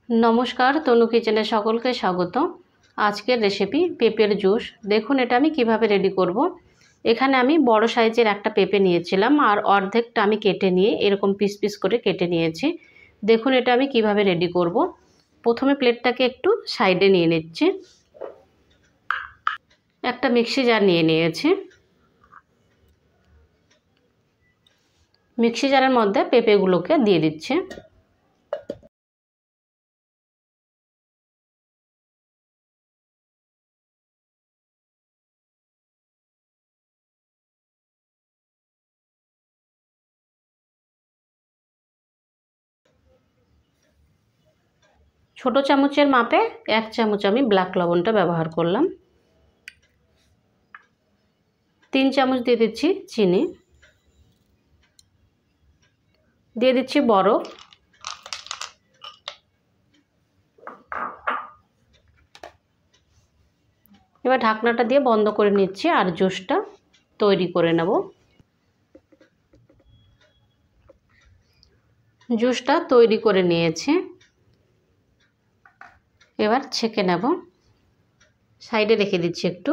नमस्कार तनु किचेने सकलके स्वागत। आजकेर रेसिपि पेपर जूस। देखुन एटा आमी किभाबे रेडी करब। एखाने आमी बड़ साइजेर एकटा पेपे नियेछिलाम आर अर्धेकटा आमी केटे निये एरकम पिस पिस करे केटे नियेछि। देखुन एटा आमी किभाबे रेडी करब। प्रथमे प्लेटटाके एकटु साइडे निये निচ্ছি। एकटा मिक्सि जार निये नियेछि। मिक्सि जारेर मध्य पेपेगुलोके दिये दिচ্ছি। छोटो चामचेर मापे 1 चामच आमी ब्लैक लवणटा व्यवहार करलाम। 3 चामच दिए दिচ্ছি चीनी, दिए दिচ্ছি बरफ, एबार ढाकनाटा दिए बंद करे निচ্ছি और जूसटा तैरी करे नेब। जूसटा तैरी करे निয়েছি। এবার ছেঁকে নেব। সাইডে রেখে দিচ্ছি একটু।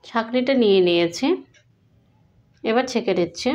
ছাঁকনিটা নিয়ে নিয়েছি। এবার ছেঁকে দিচ্ছি।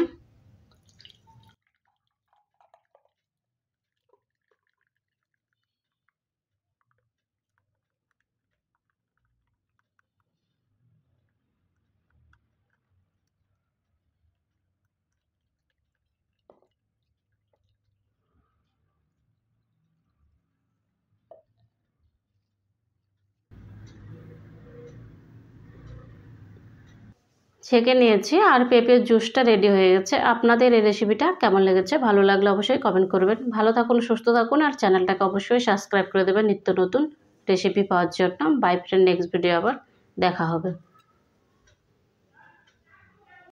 ছেঁকে নিয়েছি আর পেঁপের জুসটা রেডি হয়ে গেছে। আপনাদের এই রেসিপিটা কেমন লেগেছে ভালো লাগলে অবশ্যই কমেন্ট করবেন। ভালো থাকুন, সুস্থ থাকুন আর চ্যানেলটাকে অবশ্যই সাবস্ক্রাইব করে দেবেন নিত্য নতুন রেসিপি পাওয়ার জন্য। বাই ফ্রেন্ড, নেক্সট ভিডিও আবার দেখা হবে।